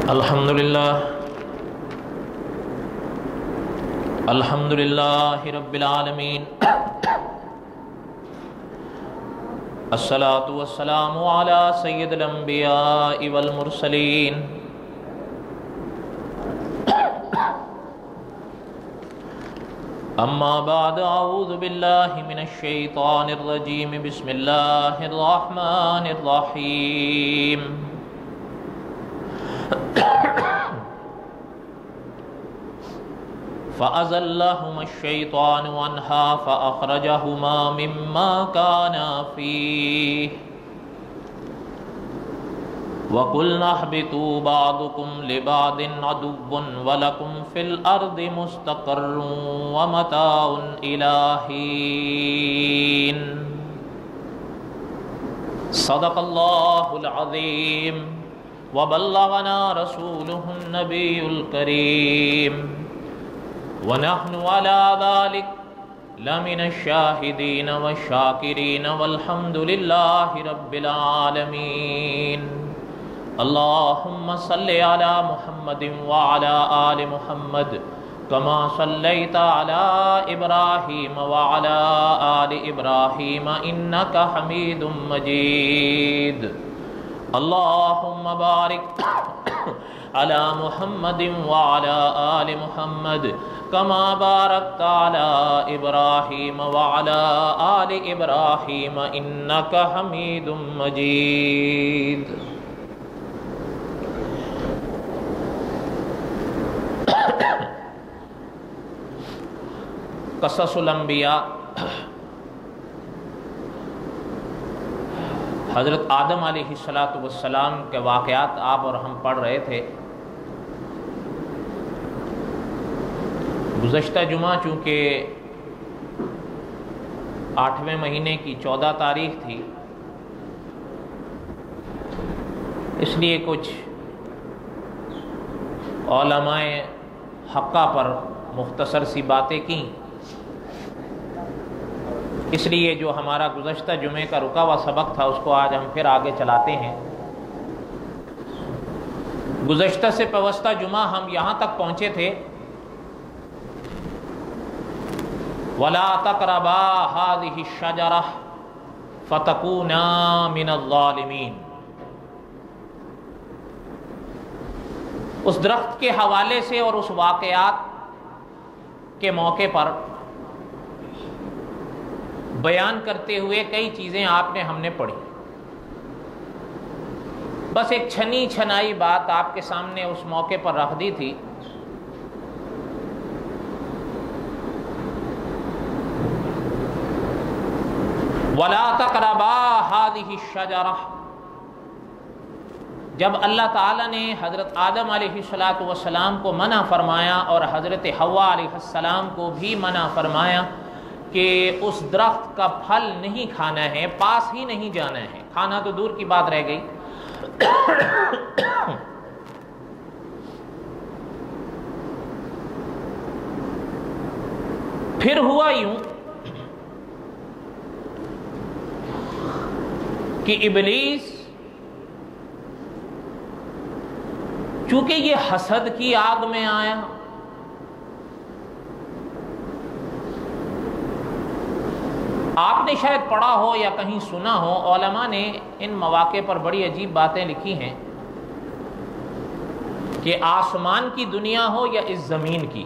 الحمدللہ رب العالمین، الصلاۃ والسلام علی سید الانبیاء والمرسلین، اما بعد، اعوذ باللہ من الشیطان الرجیم، بسم اللہ الرحمن الرحیم۔ فَأَزَلَّهُمَا الشَّيْطَانُ عَنْهَا فَأَخْرَجَهُمَا مِمَّا كَانَا فِيهِ وَقُلْنَا اهْبِطُوا بَعْضُكُمْ لِبَعْضٍ عَدُوٌّ وَلَكُمْ فِي الْأَرْضِ مُسْتَقَرٌّ وَمَتَاعٌ إِلَىٰ حِينٍ۔ صدق اللہ العظیم وبلغنا رسولہ النبی الکریم، وَنَحْنُ عَلَى ذَلِكَ لَمِنَ الشَّاهِدِينَ وَالشَّاكِرِينَ وَالْحَمْدُ لِلَّهِ رَبِّ الْعَالَمِينَ۔ اللهم صل على محمد وعلى آل محمد كما صليت على إبراهيم وعلى آل إبراهيم إنك حميد مجيد۔ اللهم بارك على محمد وعلى آل محمد كما باركت على إبراهيم وعلى آل إبراهيم إنك حميد مجيد۔ قصص الانبیاء، حضرت آدم علیہ السلام کے واقعات آپ اور ہم پڑھ رہے تھے۔ گزشتہ جمعہ چونکہ 8ویں مہینے کی 14 تاریخ تھی، اس لیے کچھ علماء حقہ پر مختصر سی باتیں کیں، اس لیے جو ہمارا گزشتہ جمعے کا رکا ہوا سبق تھا اس کو آج ہم پھر آگے چلاتے ہیں۔ گزشتہ سے پیوستہ جمعہ ہم یہاں تک پہنچے تھے، وَلَا تَقْرَبَا هَٰذِهِ الشَّجَرَةَ فَتَكُونَا مِنَ الظَّالِمِينَ۔ اس درخت کے حوالے سے اور اس واقعات کے موقع پر بیان کرتے ہوئے کئی چیزیں آپ نے ہم نے پڑھی۔ بس ایک چھنی چھنائی بات آپ کے سامنے اس موقع پر رکھ دی تھی۔ وَلَا تَقْرَبَا هَٰذِهِ الشَّجَرَةَ، جب اللہ تعالیٰ نے حضرت آدم علیہ السلام کو منع فرمایا اور حضرت حوا علیہ السلام کو بھی منع فرمایا کہ اس درخت کا پھل نہیں کھانا ہے، پاس ہی نہیں جانا ہے، کھانا تو دور کی بات رہ گئی۔ پھر ہوا یوں کہ ابلیس چونکہ یہ حسد کی آگ میں آیا، آپ نے شاید پڑھا ہو یا کہیں سنا ہو، علماء نے ان مواقع پر بڑی عجیب باتیں لکھی ہیں کہ آسمان کی دنیا ہو یا اس زمین کی،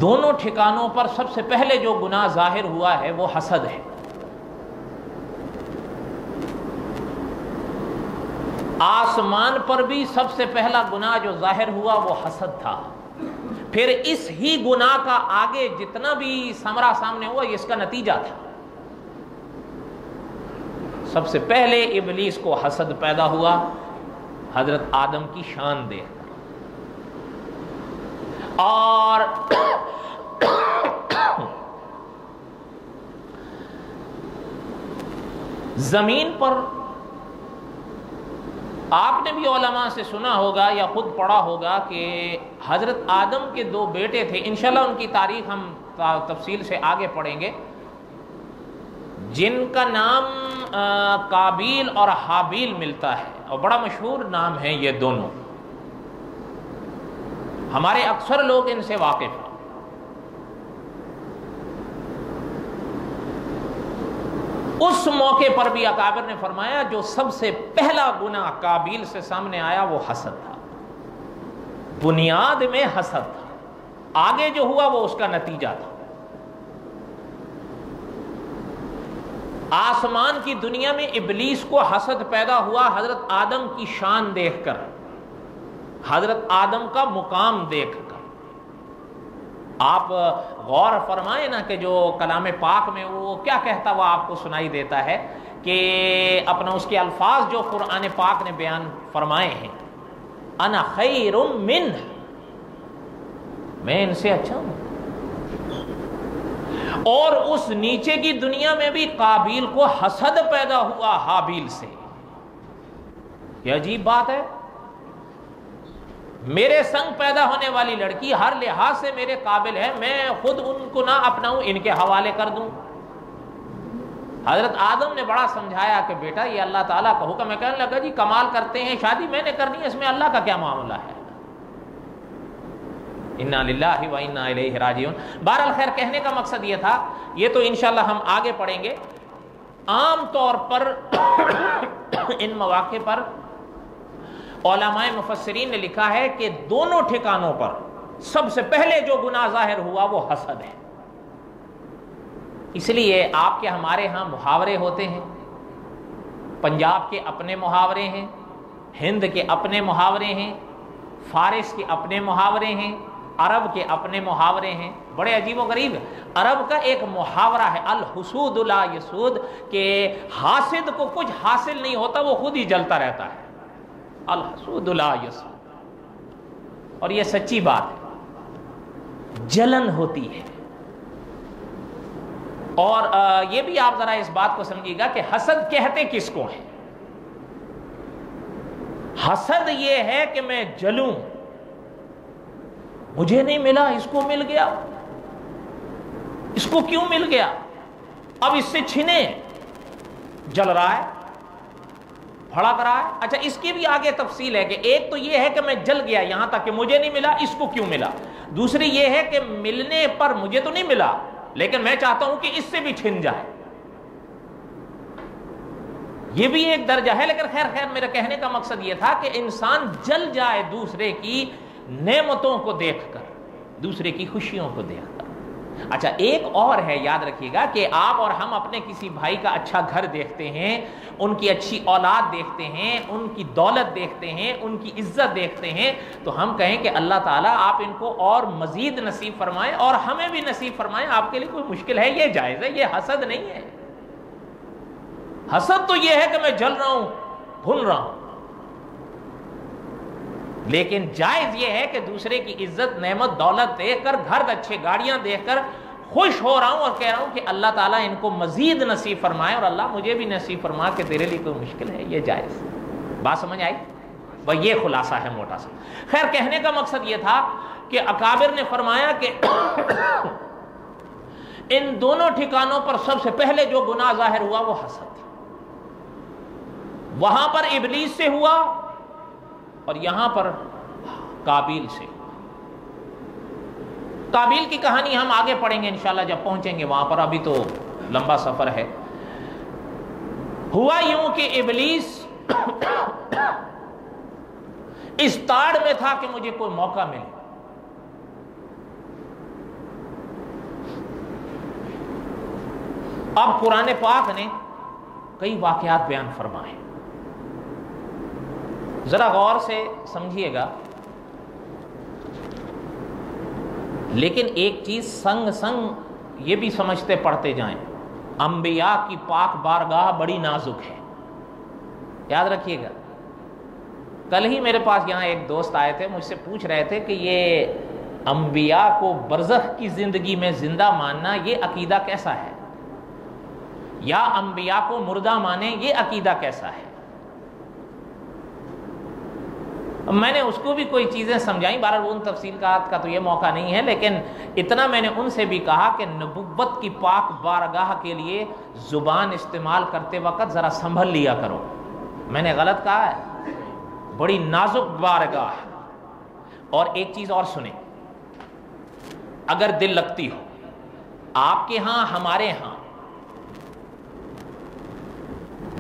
دونوں ٹھکانوں پر سب سے پہلے جو گناہ ظاہر ہوا ہے وہ حسد ہے۔ آسمان پر بھی سب سے پہلا گناہ جو ظاہر ہوا وہ حسد تھا، پھر اس ہی گناہ کا آگے جتنا بھی ثمرہ سامنے ہوا یہ اس کا نتیجہ تھا۔ سب سے پہلے ابلیس کو حسد پیدا ہوا حضرت آدم کی شان دیکھ کر، اور زمین پر آپ نے بھی علماء سے سنا ہوگا یا خود پڑھا ہوگا کہ حضرت آدم کے 2 بیٹے تھے، انشاءاللہ ان کی تاریخ ہم تفصیل سے آگے پڑھیں گے، جن کا نام قابیل اور حابیل ملتا ہے۔ اور بڑا مشہور نام ہے یہ دونوں، ہمارے اکثر لوگ ان سے واقف ہیں۔ اس موقع پر بھی اکابر نے فرمایا جو سب سے پہلا گناہ قابیل سے سامنے آیا وہ حسد تھا، بنیاد میں حسد تھا، آگے جو ہوا وہ اس کا نتیجہ تھا۔ آسمان کی دنیا میں ابلیس کو حسد پیدا ہوا حضرت آدم کی شان دیکھ کر، حضرت آدم کا مقام دیکھ کر۔ آپ غور فرمائیں نا کہ جو کلام پاک میں وہ کیا کہتا وہ آپ کو سنائی دیتا ہے کہ اپنا اس کے الفاظ جو قرآن پاک نے بیان فرمائے ہیں، انا خیر منہ، میں ان سے اچھا ہوں۔ اور اس نیچے کی دنیا میں بھی قابیل کو حسد پیدا ہوا حابیل سے۔ یہ عجیب بات ہے، میرے سنگ پیدا ہونے والی لڑکی ہر لحاظ سے میرے قابل ہے، میں خود ان کو نہ اپناؤں، ان کے حوالے کر دوں۔ حضرت آدم نے بڑا سمجھایا کہ بیٹا یہ اللہ تعالیٰ کا حکم ہے۔ کہنے لگا جی کمال کرتے ہیں، شادی میں نے کرنی ہے، اس میں اللہ کا کیا معاملہ ہے؟ انا للہ و انا الیہ راجعون۔ بہرحال خیر کہنے کا مقصد یہ تھا، یہ تو انشاءاللہ ہم آگے پڑھیں گے۔ عام طور پر ان مواقع پر علماء مفسرین نے لکھا ہے کہ دونوں ٹھکانوں پر سب سے پہلے جو گناہ ظاہر ہوا وہ حسد ہے۔ اس لیے آپ کے ہمارے ہاں محاورے ہوتے ہیں، پنجاب کے اپنے محاورے ہیں، ہند کے اپنے محاورے ہیں، فارس کے اپنے محاورے ہیں، عرب کے اپنے محاورے ہیں۔ بڑے عجیب و غریب، عرب کا ایک محاورہ ہے الحسود لا یسود، کہ حاسد کو کچھ حاصل نہیں ہوتا، وہ خود ہی جلتا رہتا ہے، الحسود لا یسود۔ اور یہ سچی بات ہے، جلن ہوتی ہے۔ اور یہ بھی آپ ذرا اس بات کو سمجھیے گا کہ حسد کہتے کس کو ہیں؟ حسد یہ ہے کہ میں جلوں، مجھے نہیں ملا اس کو مل گیا، اس کو کیوں مل گیا، اب اس سے چھنے، جل رہا ہے، بھڑک رہا ہے۔ اچھا اس کی بھی آگے تفصیل ہے کہ ایک تو یہ ہے کہ میں جل گیا یہاں تک کہ مجھے نہیں ملا، اس کو کیوں ملا۔ دوسری یہ ہے کہ ملنے پر مجھے تو نہیں ملا لیکن میں چاہتا ہوں کہ اس سے بھی چھن جائے، یہ بھی ایک درجہ ہے۔ لیکن خیر میرا کہنے کا مقصد یہ تھا کہ انسان جل جائے دوسرے کی نعمتوں کو دیکھ کر، دوسرے کی خوشیوں کو دیکھ کر۔ اچھا ایک اور ہے، یاد رکھیے گا کہ آپ اور ہم اپنے کسی بھائی کا اچھا گھر دیکھتے ہیں، ان کی اچھی اولاد دیکھتے ہیں، ان کی دولت دیکھتے ہیں، ان کی عزت دیکھتے ہیں، تو ہم کہیں کہ اللہ تعالیٰ آپ ان کو اور مزید نصیب فرمائیں اور ہمیں بھی نصیب فرمائیں، آپ کے لیے کوئی مشکل ہے، یہ جائز ہے، یہ حسد نہیں ہے۔ حسد تو یہ ہے کہ میں جل رہا ہوں، بھن رہا ہوں، لیکن جائز یہ ہے کہ دوسرے کی عزت نعمت دولت دیکھ کر، گھر اچھے گاڑیاں دیکھ کر خوش ہو رہا ہوں اور کہہ رہا ہوں کہ اللہ تعالیٰ ان کو مزید نصیب فرمائے اور اللہ مجھے بھی نصیب فرما کہ تیرے لیے کوئی مشکل ہے، یہ جائز۔ بات سمجھ آئی؟ بھائی یہ خلاصہ ہے موٹا سا۔ خیر کہنے کا مقصد یہ تھا کہ اکابر نے فرمایا کہ ان دونوں ٹھکانوں پر سب سے پہلے جو گناہ ظاہر ہوا وہ حسد تھا۔ وہاں پر ابلیس سے ہوا اور یہاں پر قابیل سے۔ قابیل کی کہانی ہم آگے پڑھیں گے انشاءاللہ جب پہنچیں گے وہاں پر، ابھی تو لمبا سفر ہے۔ ہوا یوں کہ ابلیس اس تاڑ میں تھا کہ مجھے کوئی موقع ملے۔ اب قرآن پاک نے کئی واقعات بیان فرمائے، ذرا غور سے سمجھیے گا، لیکن ایک چیز سنگ سنگ یہ بھی سمجھتے پڑھتے جائیں، انبیاء کی پاک بارگاہ بڑی نازک ہے، یاد رکھیے گا۔ کل ہی میرے پاس یہاں ایک دوست آئے تھے، مجھ سے پوچھ رہے تھے کہ یہ انبیاء کو برزخ کی زندگی میں زندہ ماننا یہ عقیدہ کیسا ہے، یا انبیاء کو مردہ مانے یہ عقیدہ کیسا ہے۔ میں نے اس کو بھی کوئی چیزیں سمجھائیں، بہرحال ان تفصیلات کا تو یہ موقع نہیں ہے، لیکن اتنا میں نے ان سے بھی کہا کہ نبوت کی پاک بارگاہ کے لیے زبان استعمال کرتے وقت ذرا سنبھل لیا کرو۔ میں نے غلط کہا ہے؟ بڑی نازک بارگاہ ہے۔ اور ایک چیز اور سنیں، اگر دل لگتی ہو آپ کے ہاں، ہمارے ہاں،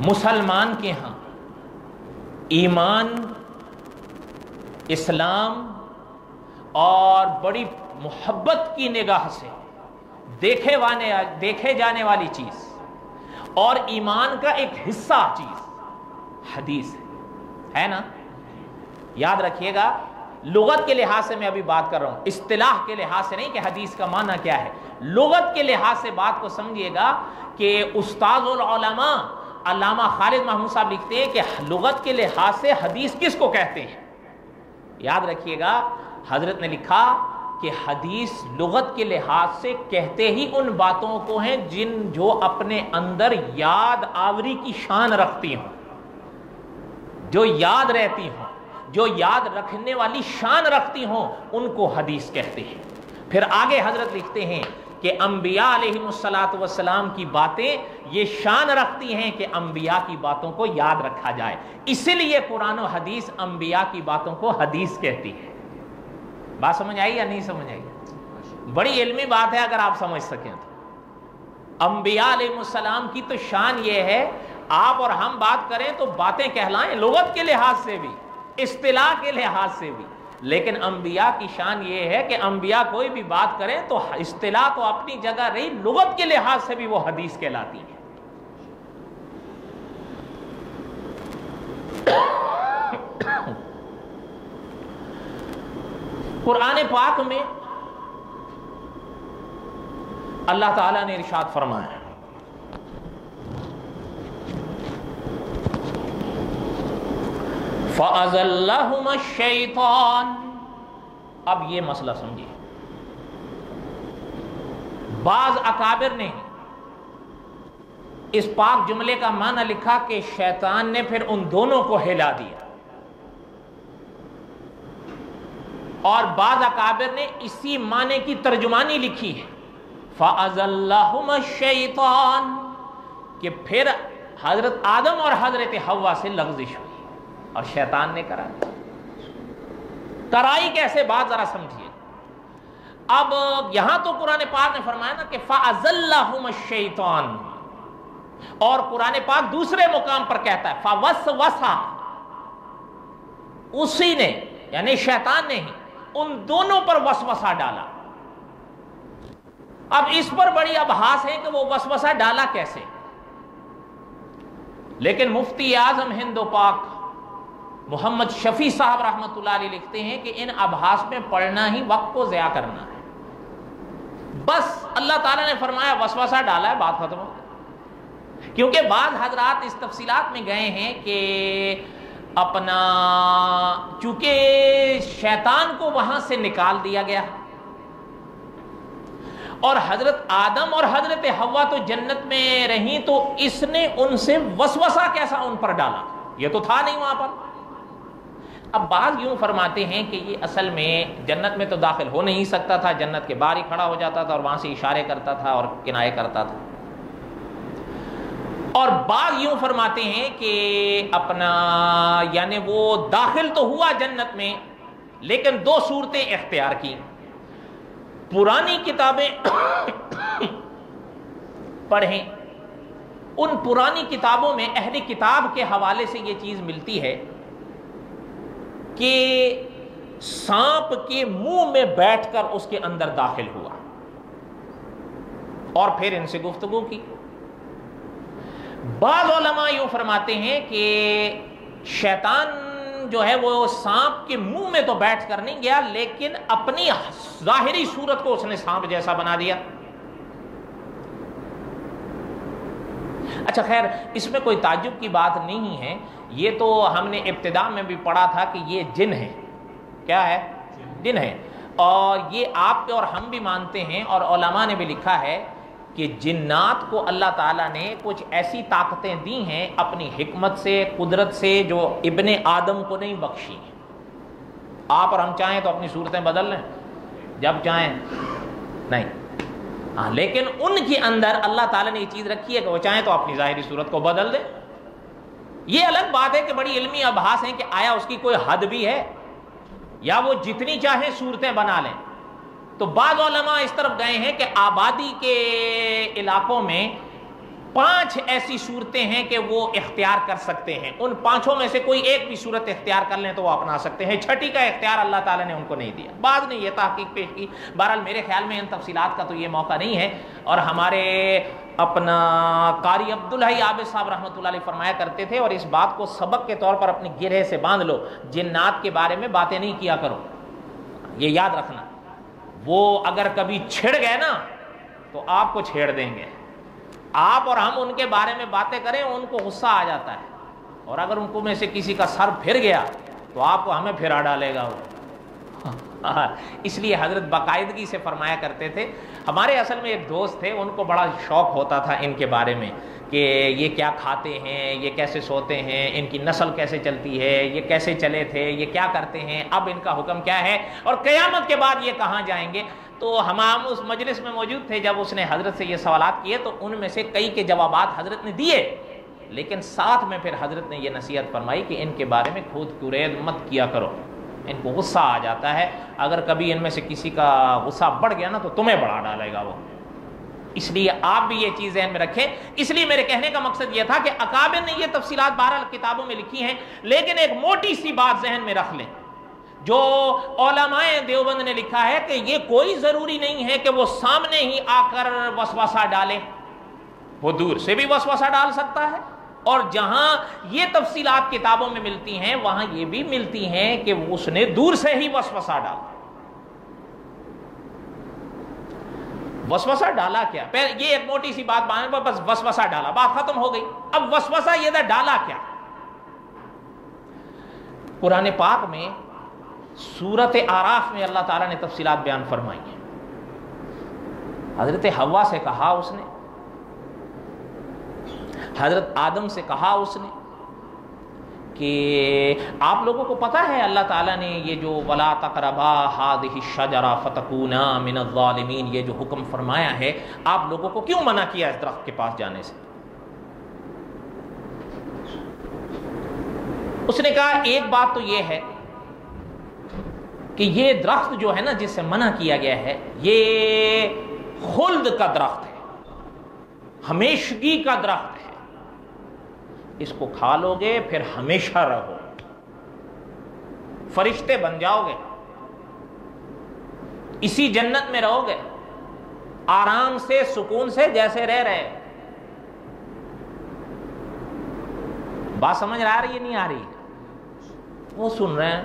مسلمان کے ہاں، ایمان، اسلام اور بڑی محبت کی نگاہ سے دیکھے جانے والی چیز اور ایمان کا ایک حصہ چیز حدیث ہے نا۔ یاد رکھیے گا، لغت کے لحاظ سے میں ابھی بات کر رہا ہوں، اصطلاح کے لحاظ سے نہیں کہ حدیث کا معنی کیا ہے، لغت کے لحاظ سے بات کو سمجھیے گا کہ استاذ العلماء علامہ خالد محمود صاحب لکھتے ہیں کہ لغت کے لحاظ سے حدیث کس کو کہتے ہیں۔ یاد رکھیے گا، حضرت نے لکھا کہ حدیث لغت کے لحاظ سے کہتے ہی ان باتوں کو ہیں جو اپنے اندر یاد آوری کی شان رکھتی ہوں، جو یاد رہتی ہوں، جو یاد رکھنے والی شان رکھتی ہوں، ان کو حدیث کہتے ہیں۔ پھر آگے حضرت لکھتے ہیں کہ انبیاء علیہم السلام کی باتیں یہ شان رکھتی ہیں کہ انبیاء کی باتوں کو یاد رکھا جائے، اسی لیے قرآن و حدیث انبیاء کی باتوں کو حدیث کہتی ہے۔ بات سمجھ آئی یا نہیں سمجھ آئی؟ بڑی علمی بات ہے اگر آپ سمجھ سکیں تو۔ انبیاء علیہ السلام کی تو شان یہ ہے، آپ اور ہم بات کریں تو باتیں کہلائیں لغت کے لحاظ سے بھی، اصطلاح کے لحاظ سے بھی، لیکن انبیاء کی شان یہ ہے کہ انبیاء کوئی بھی بات کریں تو اصطلاح تو اپنی جگہ رہی، لغت کے لحاظ سے بھی وہ حدیث کہلاتی ہے۔ قرآن پاک میں اللہ تعالیٰ نے ارشاد فرمایا فَأَزَلَّهُمَا الشَّيْطَانُ۔ اب یہ مسئلہ سمجھیے، بعض اکابر نے اس پاک جملے کا معنی لکھا کہ شیطان نے پھر ان دونوں کو ہلا دیا، اور بعض اکابر نے اسی معنی کی ترجمانی لکھی ہے فَأَزَلَّهُمَا الشَّيْطَانُ، کہ پھر حضرت آدم اور حضرت حوا سے لغزش ہوئی اور شیطان نے کرائی کیسے، بات ذرا سمجھیے۔ اب یہاں تو قرآن پاک نے فرمایا نا کہ فَأَزَلَّهُمَا الشَّيْطَانُ، اور قرآن پاک دوسرے مقام پر کہتا ہے فَوَسْوَسَ، اسی نے یعنی شیطان نے ہی ان دونوں پر وسوسہ ڈالا۔ اب اس پر بڑی ابحاث ہے کہ وہ وسوسہ ڈالا کیسے، لیکن مفتی اعظم ہند و پاک محمد شفیع صاحب رحمۃ اللہ علیہ لکھتے ہیں کہ ان ابحاث میں پڑھنا ہی وقت کو ضیاع کرنا ہے، بس اللہ تعالیٰ نے فرمایا وسوسہ ڈالا ہے، بات ختم ہو گئی۔ کیونکہ بعض حضرات اس تفصیلات میں گئے ہیں کہ اپنا چونکہ شیطان کو وہاں سے نکال دیا گیا اور حضرت آدم اور حضرت حوا تو جنت میں رہیں، تو اس نے ان سے وسوسہ کیسا ان پر ڈالا، یہ تو تھا نہیں وہاں پر۔ اب بعض یوں فرماتے ہیں کہ یہ اصل میں جنت میں تو داخل ہو نہیں سکتا تھا، جنت کے باہر ہی کھڑا ہو جاتا تھا اور وہاں سے اشارے کرتا تھا اور کنایے کرتا تھا، اور بعض یوں فرماتے ہیں کہ اپنا یعنی وہ داخل تو ہوا جنت میں لیکن دو صورتیں اختیار کی۔ پرانی کتابیں پڑھیں، ان پرانی کتابوں میں اہل کتاب کے حوالے سے یہ چیز ملتی ہے کہ سانپ کے منہ میں بیٹھ کر اس کے اندر داخل ہوا اور پھر ان سے گفتگو کی۔ بعض علماء یوں فرماتے ہیں کہ شیطان جو ہے وہ سانپ کے منہ میں تو بیٹھ کر نہیں گیا، لیکن اپنی ظاہری صورت کو اس نے سانپ جیسا بنا دیا۔ اچھا خیر، اس میں کوئی تعجب کی بات نہیں ہے، یہ تو ہم نے ابتدا میں بھی پڑھا تھا کہ یہ جن ہے، کیا ہے؟ جن ہے، اور یہ آپ اور ہم بھی مانتے ہیں، اور علماء نے بھی لکھا ہے کہ جنات کو اللہ تعالیٰ نے کچھ ایسی طاقتیں دی ہیں اپنی حکمت سے، قدرت سے، جو ابن آدم کو نہیں بخشی۔ آپ اور ہم چاہیں تو اپنی صورتیں بدل لیں جب چاہیں، نہیں ہاں، لیکن ان کے اندر اللہ تعالیٰ نے یہ چیز رکھی ہے کہ وہ چاہیں تو اپنی ظاہری صورت کو بدل دیں۔ یہ الگ بات ہے کہ بڑی علمی ابحاث ہیں کہ آیا اس کی کوئی حد بھی ہے یا وہ جتنی چاہیں صورتیں بنا لیں. تو بعض علماء اس طرف گئے ہیں کہ آبادی کے علاقوں میں 5 ایسی صورتیں ہیں کہ وہ اختیار کر سکتے ہیں. ان 5 میں سے کوئی ایک بھی صورت اختیار کر لیں تو وہ اپنا سکتے ہیں. 6 کا اختیار اللہ تعالیٰ نے ان کو نہیں دیا. بعض نے یہ تحقیق پیش کی. بہرحال میرے خیال میں ان تفصیلات کا تو یہ موقع نہیں ہے. اور ہمارے اپنا قاری عبدالحی عابد صاحب رحمۃ اللہ علیہ فرمایا کرتے تھے، اور اس بات کو سبق کے طور پر اپنے گرہ سے باندھ لو، جنات کے بارے میں باتیں نہیں کیا کرو. یہ یاد رکھنا، وہ اگر کبھی چھڑ گئے نا تو آپ کو چھیڑ دیں گے. آپ اور ہم ان کے بارے میں باتیں کریں ان کو غصہ آ جاتا ہے، اور اگر ان کو میں سے کسی کا سر پھر گیا تو آپ کو ہمیں پھرا ڈالے گا وہ. اس لیے حضرت باقاعدگی سے فرمایا کرتے تھے. ہمارے اصل میں ایک دوست تھے، ان کو بڑا شوق ہوتا تھا ان کے بارے میں کہ یہ کیا کھاتے ہیں، یہ کیسے سوتے ہیں، ان کی نسل کیسے چلتی ہے، یہ کیسے چلے تھے، یہ کیا کرتے ہیں، اب ان کا حکم کیا ہے، اور قیامت کے بعد یہ کہاں جائیں گے. تو ہم اس مجلس میں موجود تھے جب اس نے حضرت سے یہ سوالات کیے، تو ان میں سے کئی کے جوابات حضرت نے دیے، لیکن ساتھ میں پھر حضرت نے یہ نصیحت فرمائی کہ ان کے بارے میں کھود کرید مت کیا کرو، ان کو غصہ آ جاتا ہے. اگر کبھی ان میں سے کسی کا غصہ بڑھ گیا نا تو تمہیں بڑھا ڈالے گا وہ. اس لیے آپ بھی یہ چیز ذہن میں رکھیں. اس لیے میرے کہنے کا مقصد یہ تھا کہ اکابر نے یہ تفصیلات 12 کتابوں میں لکھی ہیں، لیکن ایک موٹی سی بات ذہن میں رکھ لیں جو علماء دیوبند نے لکھا ہے کہ یہ کوئی ضروری نہیں ہے کہ وہ سامنے ہی آ کر وسوسہ ڈالے، وہ دور سے بھی وسوسہ ڈال سکتا ہے. اور جہاں یہ تفصیلات کتابوں میں ملتی ہیں وہاں یہ بھی ملتی ہیں کہ اس نے دور سے ہی وسوسہ ڈالا. وسوسہ ڈالا کیا؟ پہلے یہ ایک موٹی سی بات باندھ، بس وسوسہ ڈالا، بات ختم ہو گئی. اب وسوسہ یہ ڈالا کیا؟ قرآن پاک میں سورت اعراف میں اللہ تعالیٰ نے تفصیلات بیان فرمائی ہیں. حضرت حوا سے کہا اس نے، حضرت آدم سے کہا اس نے کہ آپ لوگوں کو پتہ ہے اللہ تعالیٰ نے یہ جو وَلَا تَقْرَبَا هَٰذِهِ الشَّجَرَةَ فَتَكُونَا مِنَ الظَّالِمِينَ یہ جو حکم فرمایا ہے آپ لوگوں کو کیوں منع کیا اس درخت کے پاس جانے سے؟ اس نے کہا ایک بات تو یہ ہے کہ یہ درخت جو ہے نا جس سے منع کیا گیا ہے یہ خلد کا درخت ہے، ہمیشگی کا درخت ہے. اس کو کھا لو گے پھر ہمیشہ رہو، فرشتے بن جاؤ گے، اسی جنت میں رہو گے آرام سے سکون سے جیسے رہ رہے. بات سمجھ آ رہی ہے نہیں آ رہی؟ وہ سن رہے ہیں،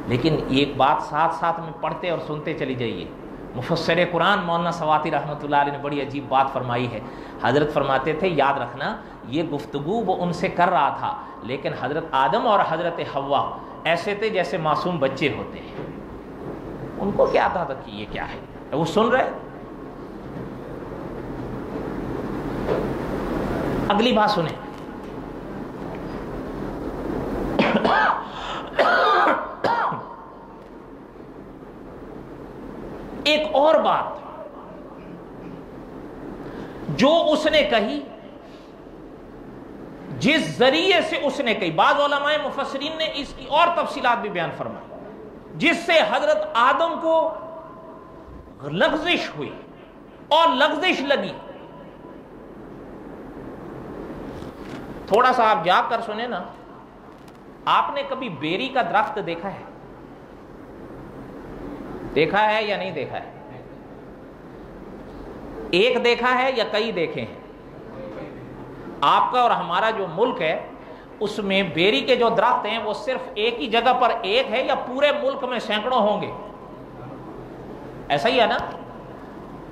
لیکن ایک بات ساتھ ساتھ میں پڑھتے اور سنتے چلی جائیے. مفسر قرآن مولانا سواتی رحمۃ اللہ علیہ نے بڑی عجیب بات فرمائی ہے. حضرت فرماتے تھے یاد رکھنا یہ گفتگو وہ ان سے کر رہا تھا، لیکن حضرت آدم اور حضرت حوا ایسے تھے جیسے معصوم بچے ہوتے ہیں. ان کو کیا تھا کہ یہ کیا ہے، وہ سن رہے. اگلی بات سنیں. ایک اور بات جو اس نے کہی، جس ذریعے سے اس نے کہی، بعض علماء مفسرین نے اس کی اور تفصیلات بھی بیان فرمائی، جس سے حضرت آدم کو لغزش ہوئی اور لغزش لگی. تھوڑا سا آپ جا کر سنیں نا. آپ نے کبھی بیری کا درخت دیکھا ہے؟ دیکھا ہے یا نہیں دیکھا ہے؟ ایک دیکھا ہے یا کئی دیکھے ہیں؟ آپ کا اور ہمارا جو ملک ہے اس میں بیری کے جو درخت ہیں وہ صرف ایک ہی جگہ پر ایک ہے یا پورے ملک میں سینکڑوں ہوں گے؟ ایسا ہی ہے نا؟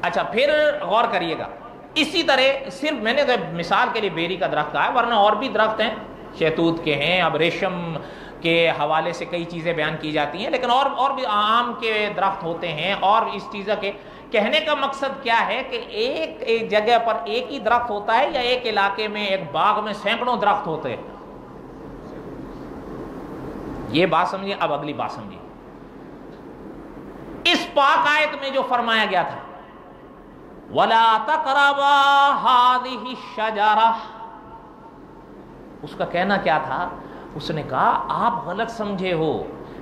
اچھا پھر غور کریے گا. اسی طرح صرف میں نے تو مثال کے لیے بیری کا درخت کہا ہے، ورنہ اور بھی درخت ہیں، شہتوت کے ہیں، اب ریشم کے حوالے سے کئی چیزیں بیان کی جاتی ہیں، لیکن اور بھی آم کے درخت ہوتے ہیں اور اس چیزوں کے. کہنے کا مقصد کیا ہے کہ ایک جگہ پر ایک ہی درخت ہوتا ہے یا ایک علاقے میں ایک باغ میں سینکڑوں درخت ہوتے ہیں؟ یہ بات سمجھیے. اب اگلی بات سمجھیے. اس پاک آیت میں جو فرمایا گیا تھا وَلَا تَقْرَبَا هَٰذِهِ الشَّجَرَةَ، اس کا کہنا کیا تھا؟ اس نے کہا آپ غلط سمجھے ہو،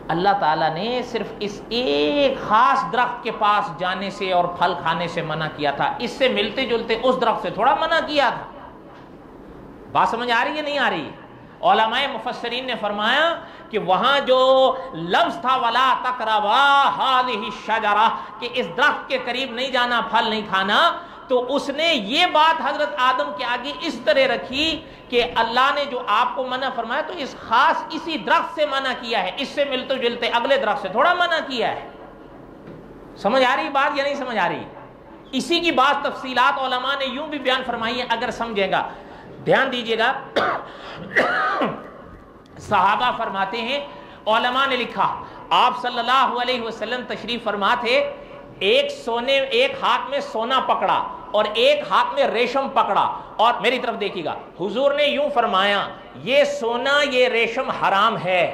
اللہ تعالیٰ نے صرف اس ایک خاص درخت کے پاس جانے سے اور پھل کھانے سے منع کیا تھا، اس سے ملتے جلتے اس درخت سے تھوڑا منع کیا تھا۔ بات سمجھ آ رہی ہے نہیں آ رہی؟ علماء مفسرین نے فرمایا کہ وہاں جو لفظ تھا وَلَا تَقْرَبَا هَٰذِهِ الشَّجَرَةَ کہ اس درخت کے قریب نہیں جانا، پھل نہیں کھانا، تو اس نے یہ بات حضرت آدم کے آگے اس طرح رکھی کہ اللہ نے جو آپ کو منع فرمایا تو اس خاص اسی درخت سے منع کیا ہے، اس سے ملتے جلتے اگلے درخت سے تھوڑا منع کیا ہے۔ سمجھ آ رہی بات یا نہیں سمجھ آ رہی؟ اسی کی بات تفصیلات علماء نے یوں بھی بیان فرمائی ہے، اگر سمجھے گا دھیان دیجئے گا۔ صحابہ فرماتے ہیں، علماء نے لکھا آپ صلی اللہ علیہ وسلم تشریف فرما تھے، ایک ہاتھ میں سونا پکڑا اور ایک ہاتھ میں ریشم پکڑا، اور میری طرف دیکھیے گا، حضور نے یوں فرمایا یہ سونا یہ ریشم حرام ہے۔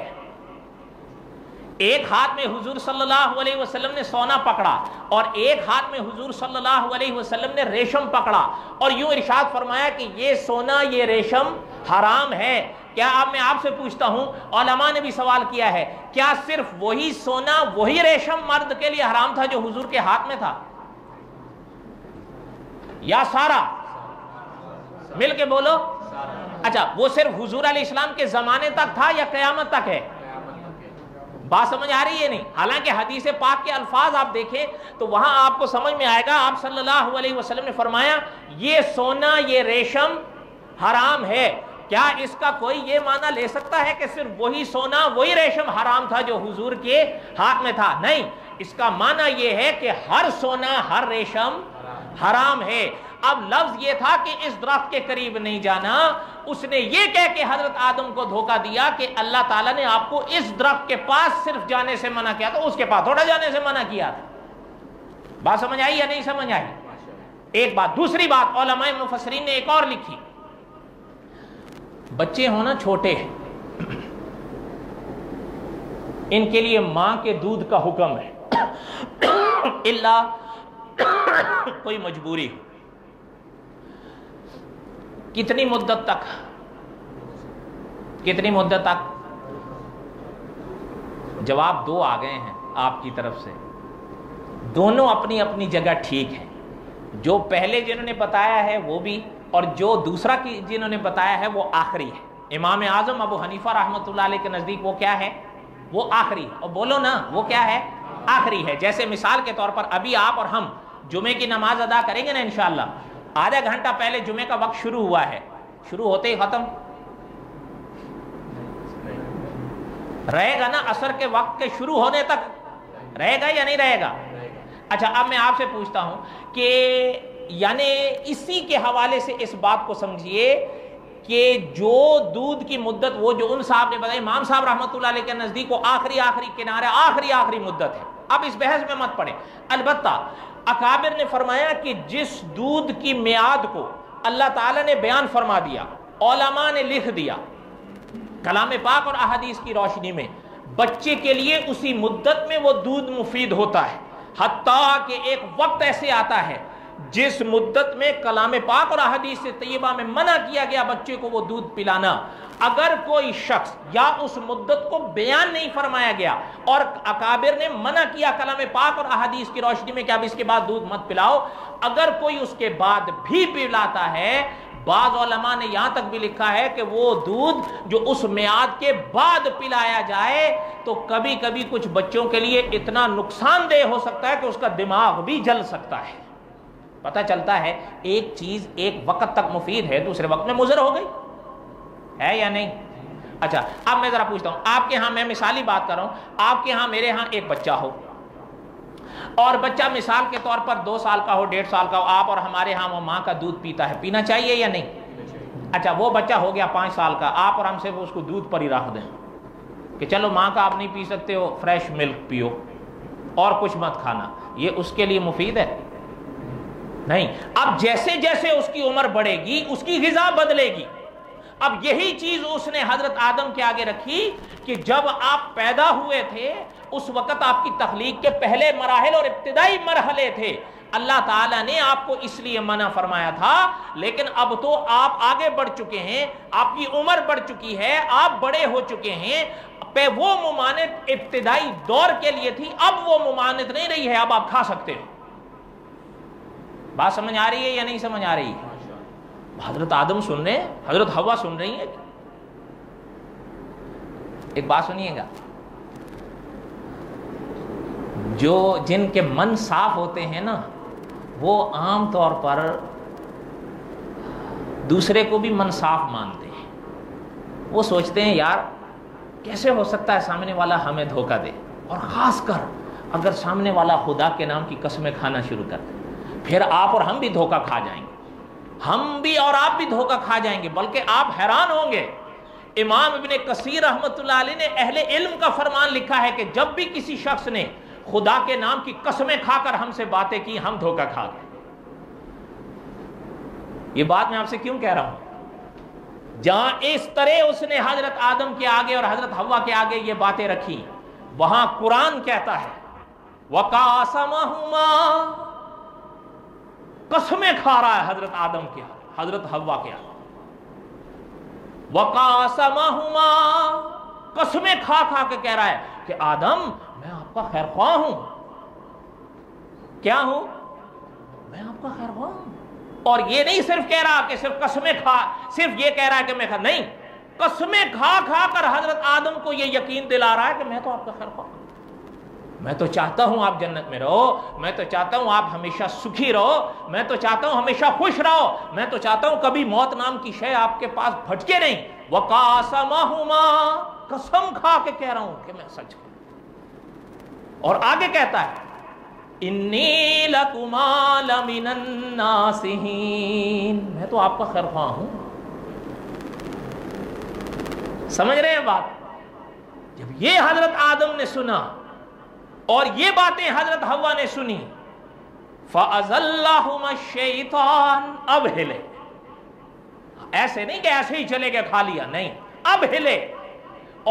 ایک ہاتھ میں حضور صلی اللہ علیہ وسلم نے سونا پکڑا اور ایک ہاتھ میں حضور صلی اللہ علیہ وسلم نے ریشم پکڑا، اور یوں ارشاد فرمایا کہ یہ سونا یہ ریشم حرام ہے۔ کیا میں آپ سے پوچھتا ہوں، علماء نے بھی سوال کیا ہے، کیا صرف وہی سونا وہی ریشم مرد کے لیے حرام تھا جو حضور کے ہاتھ میں تھا، یا سارا؟ مل کے بولو۔ اچھا، وہ صرف حضور علیہ السلام کے زمانے تک تھا یا قیامت تک ہے؟ بات سمجھ آ رہی ہے نہیں؟ حالانکہ حدیث پاک کے الفاظ آپ دیکھیں تو وہاں آپ کو سمجھ میں آئے گا، آپ صلی اللہ علیہ وسلم نے فرمایا یہ سونا یہ ریشم حرام ہے۔ کیا اس کا کوئی یہ معنی لے سکتا ہے کہ صرف وہی سونا وہی ریشم حرام تھا جو حضور کے ہاتھ میں تھا؟ نہیں، اس کا معنی یہ ہے کہ ہر سونا ہر ریشم حرام ہے۔ اب لفظ یہ تھا کہ اس درخت کے قریب نہیں جانا، اس نے یہ کہہ کے حضرت آدم کو دھوکہ دیا کہ اللہ تعالیٰ نے آپ کو اس درخت کے پاس صرف جانے سے منع کیا تھا، اس کے پاس تھوڑا جانے سے منع کیا تھا۔ بات سمجھ آئی یا نہیں سمجھ آئی؟ ایک بات۔ دوسری بات علماء مفسرین نے ایک اور لکھی، بچے ہونا چھوٹے ہیں، ان کے لیے ماں کے دودھ کا حکم ہے الا کوئی مجبوری ہو۔ کتنی مدت تک؟ کتنی مدت تک؟ جواب دو آ گئے ہیں آپ کی طرف سے، دونوں اپنی اپنی جگہ ٹھیک ہیں۔ جو پہلے جنہوں نے بتایا ہے وہ بھی، اور جو دوسرا کی جنہوں نے بتایا ہے وہ آخری ہے۔ امام اعظم ابو حنیفہ رحمۃ اللہ علیہ کے نزدیک وہ کیا ہے؟ وہ آخری ہے۔ اور بولو نا، وہ کیا ہے؟ آخری ہے۔ جیسے مثال کے طور پر ابھی آپ اور ہم جمعے کی نماز ادا کریں گے نا انشاءاللہ، آدھا گھنٹہ پہلے جمعے کا وقت شروع ہوا ہے، شروع ہوتے ہی ختم رہے گا نا؟ عصر کے وقت کے شروع ہونے تک رہے گا یا نہیں رہے گا؟ اچھا، اب میں آپ سے پوچھتا ہوں کہ یعنی اسی کے حوالے سے اس بات کو سمجھیے کہ جو دودھ کی مدت، وہ جو ان صاحب نے بتائی، امام صاحب رحمۃ اللہ علیہ کے نزدیک وہ آخری کنارے آخری مدت ہے۔ اب اس بحث میں مت پڑے۔ البتہ اکابر نے فرمایا کہ جس دودھ کی میعاد کو اللہ تعالیٰ نے بیان فرما دیا، علماء نے لکھ دیا کلام پاک اور احادیث کی روشنی میں، بچے کے لیے اسی مدت میں وہ دودھ مفید ہوتا ہے، حتیٰ کہ ایک وقت ایسے آتا ہے جس مدت میں کلام پاک اور احادیث طیبہ میں منع کیا گیا بچے کو وہ دودھ پلانا، اگر کوئی شخص یا اس مدت کو بیان نہیں فرمایا گیا اور اکابر نے منع کیا کلام پاک اور احادیث کی روشنی میں کہ اب اس کے بعد دودھ مت پلاؤ، اگر کوئی اس کے بعد بھی پلاتا ہے، بعض علماء نے یہاں تک بھی لکھا ہے کہ وہ دودھ جو اس میعاد کے بعد پلایا جائے تو کبھی کبھی کچھ بچوں کے لیے اتنا نقصان دہ ہو سکتا ہے کہ اس کا دماغ بھی جل سکتا ہے۔ پتہ چلتا ہے ایک چیز ایک وقت تک مفید ہے، دوسرے وقت میں مضر ہو گئی ہے یا نہیں؟ اچھا، اب میں ذرا پوچھتا ہوں، آپ کے ہاں، میں مثالی بات کر رہا ہوں، آپ کے ہاں میرے ہاں ایک بچہ ہو، اور بچہ مثال کے طور پر 2 سال کا ہو، 1.5 سال کا ہو، آپ اور ہمارے ہاں وہ ماں کا دودھ پیتا ہے، پینا چاہیے یا نہیں؟ اچھا، وہ بچہ ہو گیا 5 سال کا، آپ اور ہم سے وہ اس کو دودھ پر ہی رکھ دیں کہ چلو ماں کا آپ نہیں پی سکتے ہو، فریش ملک پیو اور کچھ مت کھانا، یہ اس کے لیے مفید ہے؟ نہیں۔ اب جیسے جیسے اس کی عمر بڑھے گی اس کی غذا بدلے گی۔ اب یہی چیز اس نے حضرت آدم کے آگے رکھی کہ جب آپ پیدا ہوئے تھے اس وقت آپ کی تخلیق کے پہلے مراحل اور ابتدائی مرحلے تھے، اللہ تعالیٰ نے آپ کو اس لیے منع فرمایا تھا، لیکن اب تو آپ آگے بڑھ چکے ہیں، آپ کی عمر بڑھ چکی ہے، آپ بڑے ہو چکے ہیں، پہ وہ ممانعت ابتدائی دور کے لیے تھی، اب وہ ممانعت نہیں رہی ہے، اب آپ کھا سکتے ہو۔ بات سمجھ آ رہی ہے یا نہیں سمجھ آ رہی؟ حضرت آدم سن رہے ہیں، حضرت حوا سن رہی ہیں۔ ایک بات سنیے گا، جن کے من صاف ہوتے ہیں نا، وہ عام طور پر دوسرے کو بھی من صاف مانتے ہیں۔ وہ سوچتے ہیں یار کیسے ہو سکتا ہے سامنے والا ہمیں دھوکہ دے، اور خاص کر اگر سامنے والا خدا کے نام کی قسمیں کھانا شروع کر دے، پھر آپ اور ہم بھی دھوکہ کھا جائیں گے، ہم بھی اور آپ بھی دھوکہ کھا جائیں گے، بلکہ آپ حیران ہوں گے۔ امام ابن کثیر رحمۃ اللہ علیہ نے اہل علم کا فرمان لکھا ہے کہ جب بھی کسی شخص نے خدا کے نام کی قسمیں کھا کر ہم سے باتیں کی، ہم دھوکہ کھا گئے۔ یہ بات میں آپ سے کیوں کہہ رہا ہوں؟ جہاں اس طرح اس نے حضرت آدم کے آگے اور حضرت حوا کے آگے یہ باتیں رکھی، وہاں قرآن کہتا ہے وَقَاسَمَهُمَا، قسمیں کھا رہا ہے حضرت آدم کے آگے، حضرت حوا کے آگے، وَقَاسَمَهُمَا، قسمیں کھا کھا کے کہہ رہا ہے کہ آدم میں آپ کا خیر خواہ ہوں۔ کیا ہوں؟ میں آپ کا خیر خواہ ہوں۔ اور یہ نہیں صرف کہہ رہا کہ صرف قسمیں کھا، صرف یہ کہہ رہا ہے کہ میں نہیں، قسمیں کھا کھا کر حضرت آدم کو یہ یقین دلا رہا ہے کہ میں تو آپ کا خیر خواہ ہوں، میں تو چاہتا ہوں آپ جنت میں رہو، میں تو چاہتا ہوں آپ ہمیشہ سکھی رہو، میں تو چاہتا ہوں ہمیشہ خوش رہو، میں تو چاہتا ہوں کبھی موت نام کی شے آپ کے پاس بھٹکے نہیں۔ وَقَاسَمَهُمَا، قسم کھا کے کہہ رہا ہوں کہ میں سچ ہوں۔ اور آگے کہتا ہے اِنِّي لَكُمَا لَمِنَ النَّاصِحِينَ، میں تو آپ کا خیر خواہ ہوں۔ سمجھ رہے ہیں بات؟ جب یہ حضرت آدم نے سنا اور یہ باتیں حضرت حوا نے سنی، فَأَزَلَّهُمَا الشَّيْطَانُ، اب ہلے، ایسے نہیں کہ ایسے ہی چلے گئے کھا لیا، نہیں، اب ہلے۔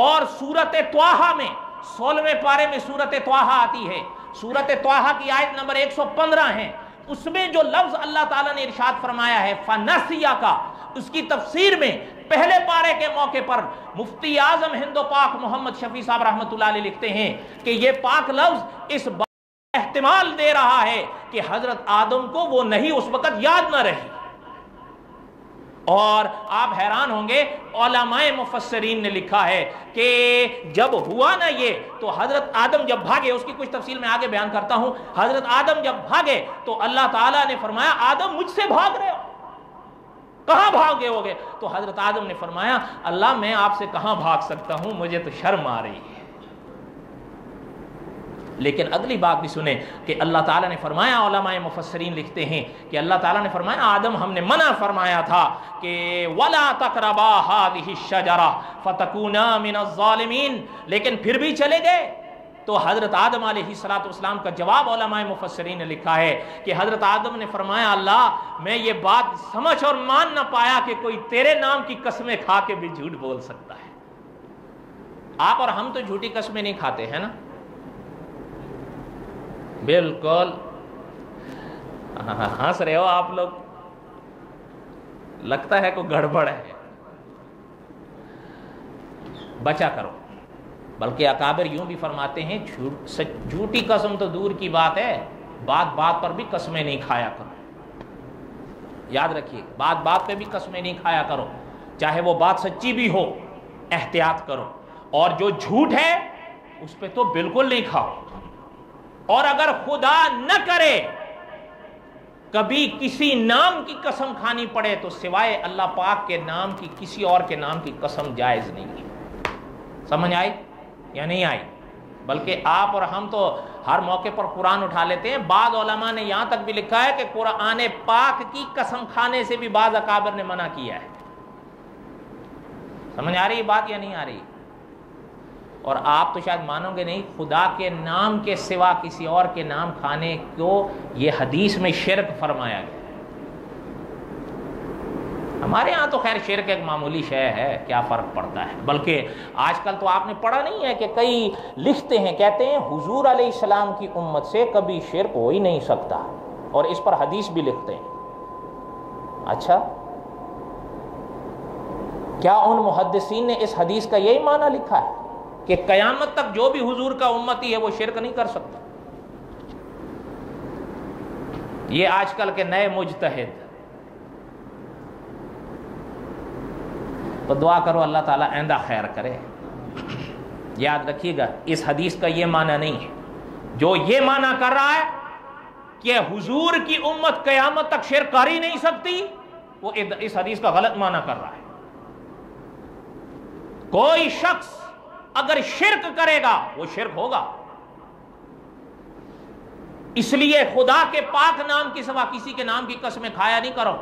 اور سورۃ طٰہٰ میں 16ویں پارے میں سورۃ طٰہٰ آتی ہے، سورۃ طٰہٰ کی آیت نمبر 115 ہے، اس میں جو لفظ اللہ تعالیٰ نے ارشاد فرمایا ہے فَنَسِیَ کا، اس کی تفسیر میں پہلے پارے کے موقع پر مفتی اعظم ہند و پاک محمد شفیع صاحب رحمۃ اللہ علیہ لکھتے ہیں کہ یہ پاک لفظ اس بات کا احتمال دے رہا ہے کہ حضرت آدم کو وہ نہیں اس وقت یاد نہ رہی۔ اور آپ حیران ہوں گے، علماء مفسرین نے لکھا ہے کہ جب ہوا نا یہ، تو حضرت آدم جب بھاگے، اس کی کچھ تفصیل میں آگے بیان کرتا ہوں، حضرت آدم جب بھاگے تو اللہ تعالیٰ نے فرمایا آدم مجھ سے بھاگ رہے ہو، کہاں بھاگے ہوگے؟ تو حضرت آدم نے فرمایا اللہ میں آپ سے کہاں بھاگ سکتا ہوں، مجھے تو شرم آ رہی ہے۔ لیکن اگلی بات بھی سنیں کہ اللہ تعالیٰ نے فرمایا، علماء مفسرین لکھتے ہیں کہ اللہ تعالیٰ نے فرمایا آدم ہم نے منع فرمایا تھا کہ وَلَا تَقْرَبَا هَٰذِهِ الشَّجَرَةَ فَتَكُونَا مِنَ الظَّالِمِينَ، لیکن پھر بھی چلے گئے۔ تو حضرت آدم علیہ السلام کا جواب علماء مفسرین نے لکھا ہے کہ حضرت آدم نے فرمایا اللہ میں یہ بات سمجھ اور مان نہ پایا کہ کوئی تیرے نام کی قسمیں کھا کے بھی جھوٹ بول سکتا ہے۔ آپ اور ہم تو جھوٹی قسمیں نہیں کھاتے ہیں نا؟ بالکل ہنس رہے ہو آپ لوگ، لگتا ہے کوئی گڑبڑ ہے، بچا کرو۔ بلکہ اکابر یوں بھی فرماتے ہیں جھوٹی قسم تو دور کی بات ہے، بات بات پر بھی قسمیں نہیں کھایا کرو۔ یاد رکھیے، بات بات پہ بھی قسمیں نہیں کھایا کرو، چاہے وہ بات سچی بھی ہو، احتیاط کرو۔ اور جو جھوٹ ہے اس پہ تو بالکل نہیں کھاؤ۔ اور اگر خدا نہ کرے کبھی کسی نام کی قسم کھانی پڑے تو سوائے اللہ پاک کے نام کی کسی اور کے نام کی قسم جائز نہیں ہے۔ سمجھ آئی یا نہیں آئی؟ بلکہ آپ اور ہم تو ہر موقع پر قرآن اٹھا لیتے ہیں، بعض علماء نے یہاں تک بھی لکھا ہے کہ قرآن پاک کی قسم کھانے سے بھی بعض اکابر نے منع کیا ہے۔ سمجھ آ رہی بات یا نہیں آ رہی؟ اور آپ تو شاید مانو گے نہیں، خدا کے نام کے سوا کسی اور کے نام کھانے کو یہ حدیث میں شرک فرمایا گیا۔ ہمارے ہاں تو خیر شرک ایک معمولی شے ہے، کیا فرق پڑتا ہے؟ بلکہ آج کل تو آپ نے پڑھا نہیں ہے کہ کئی لکھتے ہیں، کہتے ہیں حضور علیہ السلام کی امت سے کبھی شرک ہو ہی نہیں سکتا۔ اور اس پر حدیث بھی لکھتے ہیں. اچھا، کیا ان محدثین نے اس حدیث کا یہی معنی لکھا ہے کہ قیامت تک جو بھی حضور کا امتی ہے وہ شرک نہیں کر سکتا؟ یہ آج کل کے نئے مجتہد. تو دعا کرو اللہ تعالیٰ آئندہ خیر کرے. یاد رکھیے گا اس حدیث کا یہ معنی نہیں ہے. جو یہ معنی کر رہا ہے کہ حضور کی امت قیامت تک شرک کر ہی نہیں سکتی، وہ اس حدیث کا غلط معنی کر رہا ہے. کوئی شخص اگر شرک کرے گا وہ شرک ہوگا. اس لیے خدا کے پاک نام کے سوا کسی کے نام کی قسمیں کھایا نہیں کرو.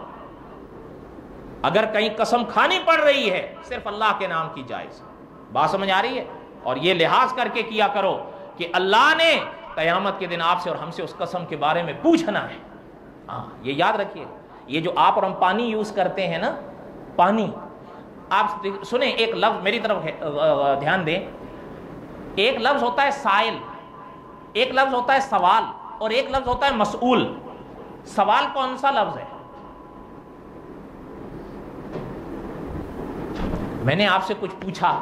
اگر کہیں قسم کھانی پڑ رہی ہے صرف اللہ کے نام کی جائز. بات سمجھ آ رہی ہے؟ اور یہ لحاظ کر کے کیا کرو کہ اللہ نے قیامت کے دن آپ سے اور ہم سے اس قسم کے بارے میں پوچھنا ہے. ہاں یہ یاد رکھیے. یہ جو آپ اور ہم پانی یوز کرتے ہیں نا، پانی، آپ سنیں ایک لفظ میری طرف دھیان دیں. ایک لفظ ہوتا ہے سائل، ایک لفظ ہوتا ہے سوال، اور ایک لفظ ہوتا ہے مسئول. سوال کون سا لفظ ہے؟ میں نے آپ سے کچھ پوچھا،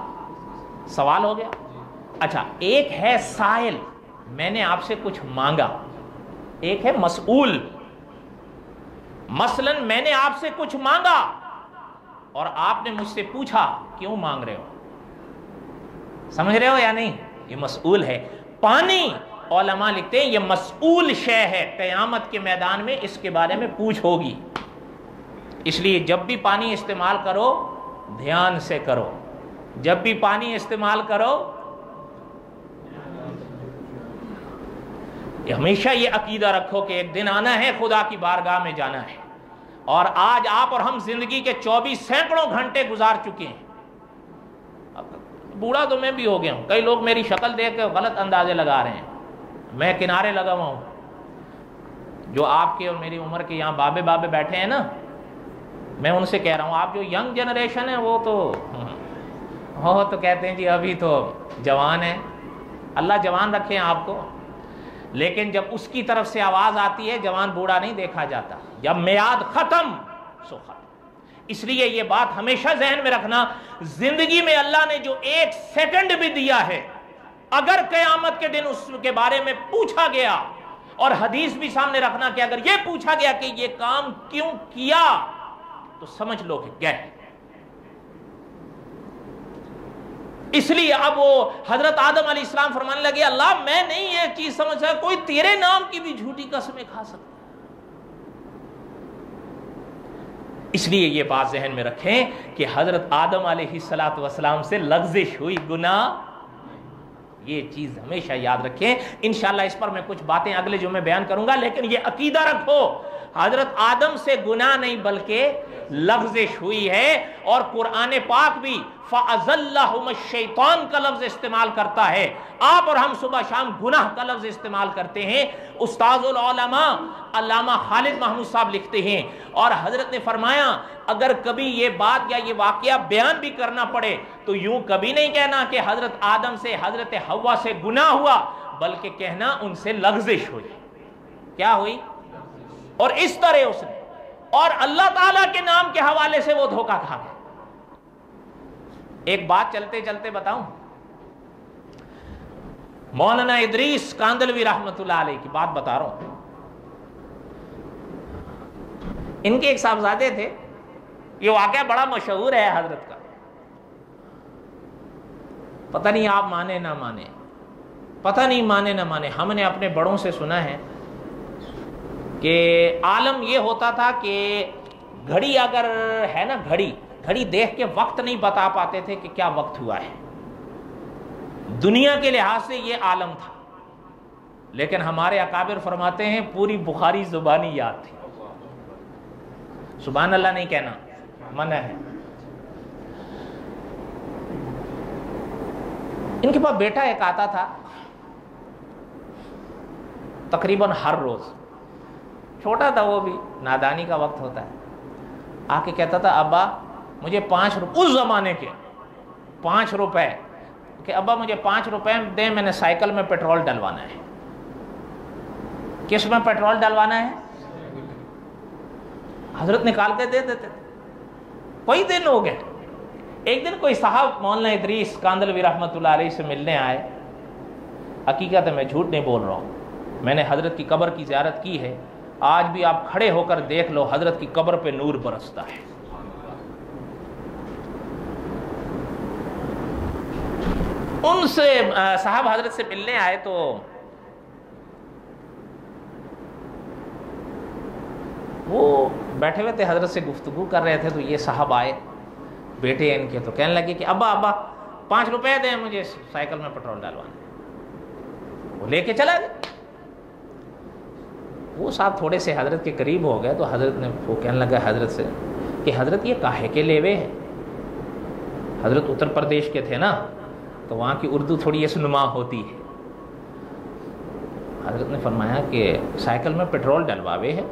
سوال ہو گیا. اچھا، ایک ہے سائل، میں نے آپ سے کچھ مانگا. ایک ہے مسئول. مثلا میں نے آپ سے کچھ مانگا اور آپ نے مجھ سے پوچھا کیوں مانگ رہے ہو. سمجھ رہے ہو یا نہیں؟ یہ مسئول ہے. پانی، علماء لکھتے ہیں یہ مسئول شے ہے. قیامت کے میدان میں اس کے بارے میں پوچھ ہوگی. اس لیے جب بھی پانی استعمال کرو دھیان سے کرو. جب بھی پانی استعمال کرو ہمیشہ یہ عقیدہ رکھو کہ ایک دن آنا ہے، خدا کی بارگاہ میں جانا ہے. اور آج آپ اور ہم زندگی کے 24 سینکڑوں گھنٹے گزار چکے ہیں. بوڑھا تو میں بھی ہو گیا ہوں. کئی لوگ میری شکل دیکھ کے غلط اندازے لگا رہے ہیں. میں کنارے لگا ہوا ہوں. جو آپ کے اور میری عمر کے یہاں بابے بیٹھے ہیں نا، میں ان سے کہہ رہا ہوں آپ جو ینگ جنریشن ہے وہ تو کہتے ہیں جی ابھی تو جوان ہے. اللہ جوان رکھے ہیں آپ کو، لیکن جب اس کی طرف سے آواز آتی ہے جوان بوڑھا نہیں دیکھا جاتا. جب میعاد ختم سو ختم. اس لیے یہ بات ہمیشہ ذہن میں رکھنا، زندگی میں اللہ نے جو ایک سیکنڈ بھی دیا ہے، اگر قیامت کے دن اس کے بارے میں پوچھا گیا، اور حدیث بھی سامنے رکھنا کہ اگر یہ پوچھا گیا کہ یہ کام کیوں کیا تو سمجھ لو کہ گئے. اس لیے اب وہ حضرت آدم علیہ السلام فرمانے لگے اللہ میں نہیں یہ چیز سمجھ سکتا، کوئی تیرے نام کی بھی جھوٹی قسمیں کھا سکتا. اس لیے یہ بات ذہن میں رکھیں کہ حضرت آدم علیہ السلام سے لغزش ہوئی، گناہ. یہ چیز ہمیشہ یاد رکھیں. انشاءاللہ اس پر میں کچھ باتیں اگلے جمعے بیان کروں گا، لیکن یہ عقیدہ رکھو حضرت آدم سے گناہ نہیں بلکہ لغزش ہوئی ہے. اور قرآن پاک بھی فَأَزَلَّهُمَ الشَّيْطَانُ کا لفظ استعمال کرتا ہے. آپ اور ہم صبح شام گناہ کا لفظ استعمال کرتے ہیں. استاذ العلماء علامہ خالد محمود صاحب لکھتے ہیں، اور حضرت نے فرمایا اگر کبھی یہ بات یا یہ واقعہ بیان بھی کرنا پڑے تو یوں کبھی نہیں کہنا کہ حضرت آدم سے حضرت حوا سے گناہ ہوا، بلکہ کہنا ان سے لغزش ہوئی. کیا ہوئی؟ اور اس طرح اس نے، اور اللہ تعالیٰ کے نام کے حوالے سے وہ دھوکہ کھا گیا. ایک بات چلتے چلتے بتاؤں، مولانا ادریس کاندلوی رحمت اللہ علیہ کی بات بتا رہا ہوں. ان کے ایک صاحبزادے تھے. یہ واقعہ بڑا مشہور ہے حضرت کا. پتہ نہیں آپ مانے نہ مانے، پتہ نہیں مانے نہ مانے، ہم نے اپنے بڑوں سے سنا ہے کہ عالم یہ ہوتا تھا کہ گھڑی اگر ہے نا، گھڑی دیکھ کے وقت نہیں بتا پاتے تھے کہ کیا وقت ہوا ہے. دنیا کے لحاظ سے یہ عالم تھا، لیکن ہمارے اکابر فرماتے ہیں پوری بخاری زبانی یاد تھی. سبحان اللہ نہیں کہنا، منع ہے. ان کے پاس بیٹا ایک آتا تھا تقریباً ہر روز. چھوٹا تھا وہ بھی، نادانی کا وقت ہوتا ہے. آ کے کہتا تھا ابا مجھے 5 روپے، اس زمانے کے 5 روپے، کہ ابا مجھے 5 روپے دیں، میں نے سائیکل میں پیٹرول ڈلوانا ہے. کس میں پیٹرول ڈلوانا ہے؟ حضرت نکال کے دے دیتے. کوئی دن ہو گئے. ایک دن کوئی صاحب مولانا ادریس کاندلوی رحمۃ اللہ علیہ سے ملنے آئے. حقیقت ہے میں جھوٹ نہیں بول رہا ہوں, میں نے حضرت کی قبر کی زیارت کی ہے. آج بھی آپ کھڑے ہو کر دیکھ لو, حضرت کی قبر پہ نور برستا ہے. ان سے صاحب حضرت سے ملنے آئے تو وہ بیٹھے ہوئے تھے, حضرت سے گفتگو کر رہے تھے. تو یہ صاحب آئے, بیٹے ان کے, تو کہنے لگے کہ ابا 5 روپے دیں مجھے سائیکل میں پیٹرول ڈالوانے. وہ لے کے چلا گیا. وہ صاحب تھوڑے سے حضرت کے قریب ہو گئے تو حضرت نے وہ کہنے لگا حضرت سے کہ حضرت یہ کاہے کے لیوے ہیں. حضرت اتر پردیش کے تھے نا, تو وہاں کی اردو تھوڑی اسنما ہوتی ہے. حضرت نے فرمایا کہ سائیکل میں پیٹرول ڈلواوے ہے.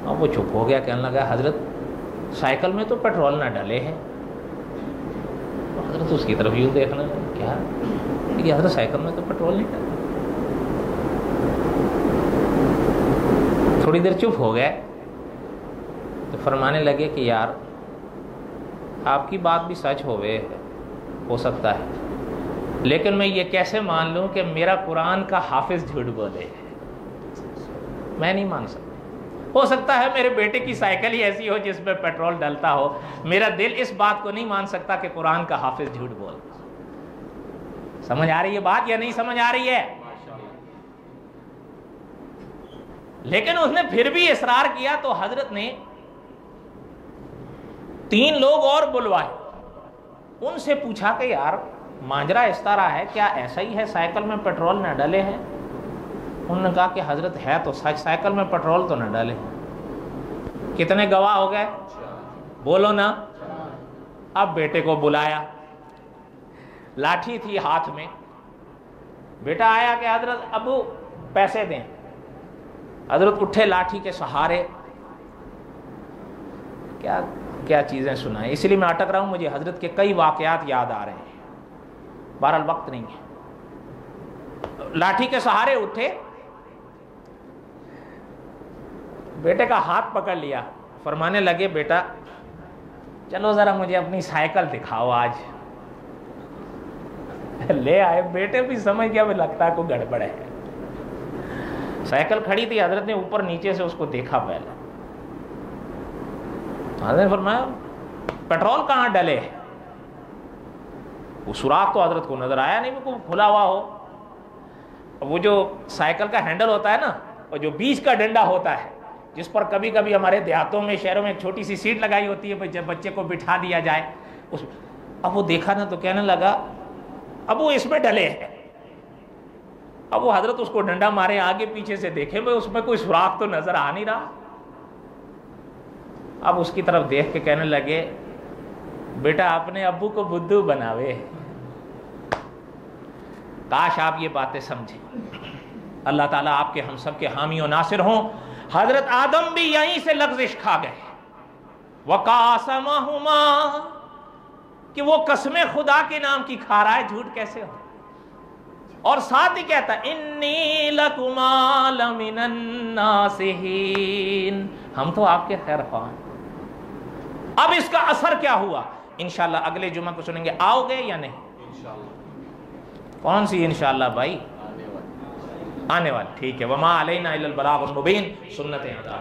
اور وہ چپ ہو گیا, کہنے لگا حضرت سائیکل میں تو پیٹرول نہ ڈلے ہیں. حضرت اس کی طرف یوں دیکھنا, کیا کہ حضرت سائیکل میں تو پیٹرول نہیں ڈلے. تھوڑی دیر چپ ہو گئے تو فرمانے لگے کہ یار آپ کی بات بھی سچ ہو سکتا ہے, لیکن میں یہ کیسے مان لوں کہ میرا قرآن کا حافظ جھوٹ بولے. میں نہیں مان سکتا. ہو سکتا ہے میرے بیٹے کی سائیکل ہی ایسی ہو جس میں پیٹرول ڈلتا ہو, میرا دل اس بات کو نہیں مان سکتا کہ قرآن کا حافظ جھوٹ بولتا. سمجھ آ رہی ہے بات یا نہیں سمجھ آ رہی ہے؟ لیکن اس نے پھر بھی اصرار کیا تو حضرت نے 3 لوگ اور بلوائے. ان سے پوچھا کہ یار ماجرا اس طرح ہے, کیا ایسا ہی ہے سائیکل میں پیٹرول نہ ڈلے ہیں؟ انہوں نے کہا کہ حضرت ہے تو سچ, سائیکل میں پیٹرول تو نہ ڈالے. کتنے گواہ ہو گئے بولو نا. اب بیٹے کو بلایا, لاٹھی تھی ہاتھ میں. بیٹا آیا کہ حضرت ابو پیسے دیں. حضرت اٹھے لاٹھی کے سہارے. کیا چیزیں سنائیں, اس لیے میں اٹک رہا ہوں, مجھے حضرت کے کئی واقعات یاد آ رہے ہیں, بہرحال وقت نہیں ہے. لاٹھی کے سہارے اٹھے, بیٹے کا ہاتھ پکڑ لیا, فرمانے لگے بیٹا چلو ذرا مجھے اپنی سائیکل دکھاؤ آج. لے آئے. بیٹے بھی سمجھ گیا بھی لگتا ہے کوئی گڑبڑ ہے. سائیکل کھڑی تھی, حضرت نے اوپر نیچے سے اس کو دیکھا پہلے. حضرت نے فرمایا پیٹرول کہاں ڈلے ہے؟ وہ سوراخ تو حضرت کو نظر آیا نہیں کوئی کھلا ہوا ہو. وہ جو سائیکل کا ہینڈل ہوتا ہے نا, اور جو بیچ کا ڈنڈا ہوتا ہے جس پر کبھی کبھی ہمارے دیہاتوں میں شہروں میں ایک چھوٹی سی سیٹ لگائی ہوتی ہے جب بچے کو بٹھا دیا جائے اس. اب وہ دیکھا نا تو کہنے لگا اب وہ اس میں ڈلے ہیں. اب وہ حضرت اس کو ڈنڈا مارے آگے پیچھے سے دیکھے بھائی اس میں کوئی سوراخ تو نظر آ نہیں رہا. اب اس کی طرف دیکھ کے کہنے لگے بیٹا اپنے ابو کو بدھو بناوے. کاش آپ یہ باتیں سمجھیں. اللہ تعالیٰ آپ کے ہم سب کے حامی و ناصر ہوں. حضرت آدم بھی یہیں سے لغزش کھا گئے. وَقَاسَمَهُمَا, کہ وہ قسم خدا کے نام کی کھا رہا ہے, جھوٹ کیسے ہو. اور ساتھ ہی کہتا اِنِّي لَكُمَا لَمِنَ النَّاصِحِينَ, ہم تو آپ کے خیر خواہ ہیں. اب اس کا اثر کیا ہوا انشاءاللہ اگلے جمعہ کو سنیں گے. آؤ گے یا نہیں؟ کون سی انشاءاللہ بھائی؟ آنے والی. ٹھیک ہے. وما علینا الا البلاغ المبین. سنت ادا.